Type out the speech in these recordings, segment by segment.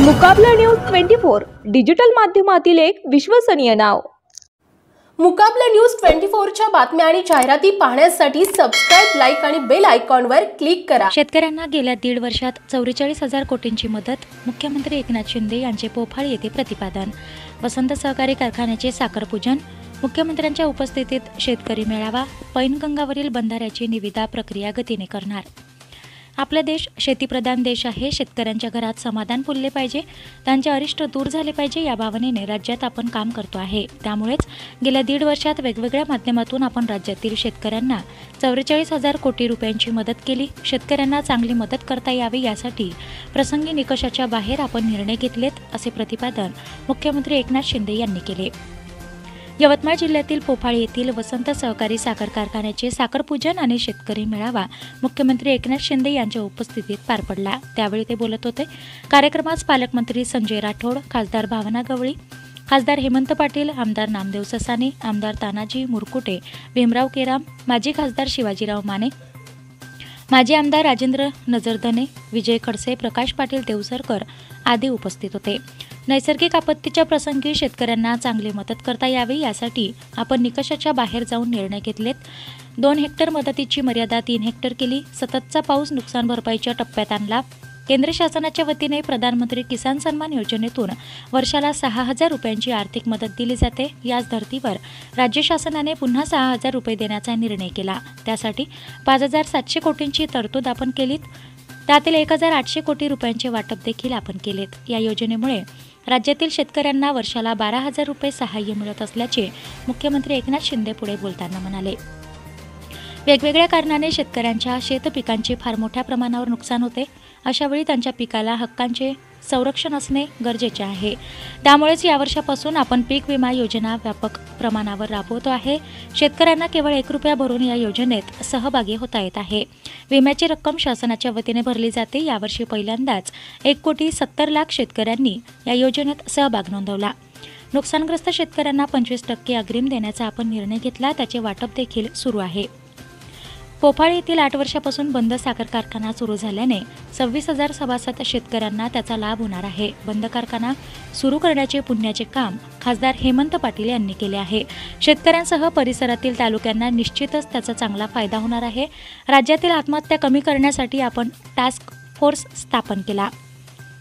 मुकाबला news 24 digital माध्यमातील एक विश्वसनीय नाव। मुकाबला न्यूज 24च्या बातम्या आणि जाहिराती पाहण्यासाठी सबस्क्राइब, लाईक आणि बेल आयकॉनवर क्लिक करा। शेतकऱ्यांना गेल्या 1.5 वर्षात 44,000 कोटींची मदत, मुख्यमंत्री एकनाथ शिंदे यांचे पोफाळ येथे प्रतिपादन। वसंत सहकारी कारखान्याचे साखर पूजन, मुख्यमंत्र्यांच्या उपस्थितीत शेतकरी मेळावा, पैनगंगावरील बंधाऱ्याची निविदा प्रक्रिया गतीने करणार। आपला देश शेतीप्रधान देश आहे। शेतकऱ्यांच्या घरात समाधान फुलले पाहिजे, त्यांचे अरिष्ट दूर झाले पाहिजे या भावनेने राज्यात आपण काम करतो आहे। त्यामुळेच गेल्या 1.5 वर्षात वेगवेगळ्या माध्यमातून आपण राज्यातील शेतकऱ्यांना 44,000 कोटी रुपयांची मदत केली। शेतकऱ्यांना चांगली मदत करता यावी यासाठी प्रसंगी निकषाच्या बाहेर आपण निर्णय घेतलेत, असे प्रतिपादन मुख्यमंत्री एकनाथ शिंदे यांनी केले। यवतमाळ जिल्ह्यातील पोफाळ येथील वसंत सहकारी साखर कारखान्याचे साखर पूजन आणि शेतकरी मेळावा मुख्यमंत्री एकनाथ शिंदे यांच्या उपस्थितीत पार पडला। त्यावेळी ते बोलत होते। कार्यक्रमात पालकमंत्री संजय राठोड, खासदार भावना गवळी, खासदार हेमंत पाटील, आमदार नामदेव ससाने, आमदार तानाजी मुरकुटे, भीमराव केराम, माजी खासदार शिवाजीराव माने, माजी आमदार राजेंद्र नजरधने, विजय खडसे, प्रकाश पाटील देवसरकर आदी उपस्थित होते। नैसर्गिक आपत्तीच्या प्रसंगी शेतकऱ्यांना चांगली मदत करता यावी यासाठी आपण निकषाच्या बाहेर जाऊन निर्णय घेतलेत। 2 हेक्टर मदतीची मर्यादा 3 हेक्टर केली। सततचा पाऊस नुकसान भरपाईच्या टप्प्यात आणला। केंद्र शासनाच्या वतीने प्रधानमंत्री किसान सन्मान योजनेतून वर्षाला 6,000 रुपयांची आर्थिक मदत दिली जाते। याच धर्तीवर राज्य शासनाने पुन्हा 6,000 रुपये देण्याचा निर्णय केला। त्यासाठी 5,700 कोटींची तरतूद आपण केलीत। त्यातील 1,800 कोटी रुपयांचे वाटप देखील आपण केलेत। या योजनेमुळे राज्यातील शेतकऱ्यांना वर्षाला 12,000 रुपये सहाय्य मिळत असल्याचे मुख्यमंत्री एकनाथ शिंदे पुढे बोलताना म्हणाले। वेगवेगळ्या कारणाने शेतकऱ्यांच्या शेतपिकांचे फार मोठ्या प्रमाणावर नुकसान होते। अशावेळी त्यांच्या पिकाला हक्कांचे संरक्षण असणे गरजेचे आहे। त्यामुळेच या वर्षापासून आपण पीक विमा योजना व्यापक प्रमाणावर राबवतो आहे। शेतकऱ्यांना केवळ 1 रुपया भरून या योजनेत सहभागी होता येत आहे। विम्याची रक्कम शासनाच्या वतीने भरली जाते। यावर्षी पहिल्यांदाच 1,70,00,000 शेतकऱ्यांनी या योजनेत सहभाग नोंदवला। नुकसानग्रस्त शेतकऱ्यांना 25% अग्रिम देण्याचा आपण निर्णय घेतला। त्याचे वाटप देखील सुरू आहे। पोफाळ येथील 8 वर्षापासून बंद साखर कारखाना सुरू झाल्याने 26,000 सभासद शेतकऱ्यांना त्याचा लाभ होणार आहे। बंद कारखाना सुरू करण्याचे पुण्याचे काम खासदार हेमंत पाटील यांनी केले आहे। शेतकऱ्यांसह परिसरातील तालुक्यांना निश्चितच त्याचा चांगला फायदा होणार आहे। राज्यातील आत्महत्या कमी करण्यासाठी आपण टास्क फोर्स स्थापन केला।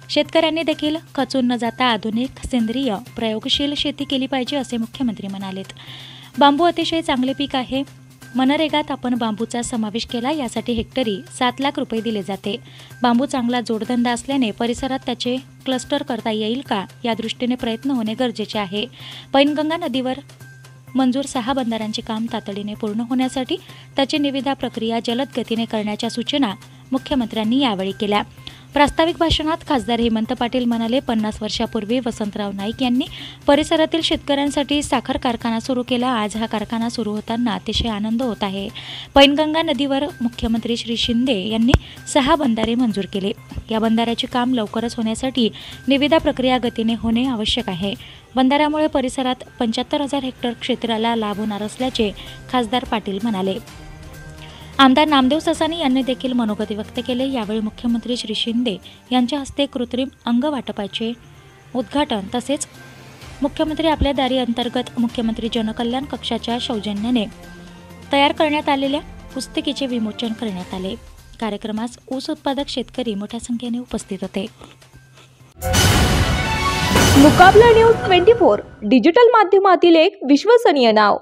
शेतकऱ्यांनी देखील खचून न जाता आधुनिक सेंद्रिय प्रयोगशील शेती केली पाहिजे, असे मुख्यमंत्री म्हणालेत। बांबू अतिशय चांगले पीक आहे। मनरेगात आपण बांबूचा समावेश केला। यासाठी हेक्टरी 7 लाख रुपये दिले जाते। बांबू चांगला जोडधंदा असल्याने परिसरात त्याचे क्लस्टर करता येईल का या दृष्टीने प्रयत्न होणे गरजेचे आहे। पैनगंगा नदीवर मंजूर 6 बंधाऱ्यांचे काम तातडीने पूर्ण होण्यासाठी त्याची निविदा प्रक्रिया जलद गतीने करण्याच्या सूचना मुख्यमंत्र्यांनी यावेळी केल्या। प्रास्ताविक भाषणात खासदार हेमंत पाटील म्हणाले, 50 वर्षापूर्वी वसंतराव नाईक यांनी परिसरातील शेतकऱ्यांसाठी साखर कारखाना सुरू केला। आज हा कारखाना सुरू होताना अतिशय आनंद होत आहे। पैनगंगा नदीवर मुख्यमंत्री श्री शिंदे यांनी 6 बंधारे मंजूर केले। या बंधाऱ्याचे काम लवकरच होण्यासाठी निविदा प्रक्रिया गतीने होणे आवश्यक आहे। बंधाऱ्यामुळे परिसरात 75,000 हेक्टर क्षेत्राला लाभ होणार असल्याचे खासदार पाटील म्हणाले। आमदार नामदेव ससाने यांनी देखील मनोगत व्यक्त केले। यावेळी मुख्यमंत्री श्री शिंदे यांच्या हस्ते कृत्रिम अंग वाटपाचे उद्घाटन तसेच मुख्यमंत्री आपल्या दारी अंतर्गत मुख्यमंत्री जनकल्याण कक्षाच्या सौजन्याने तयार करण्यात आलेल्या पुस्तिकेचे विमोचन करण्यात आले। कार्यक्रमास ऊस उत्पादक शेतकरी मोठ्या संख्येने उपस्थित होते। मुकाबला न्यूज 24 डिजिटल माध्यमातील एक विश्वसनीय नाव।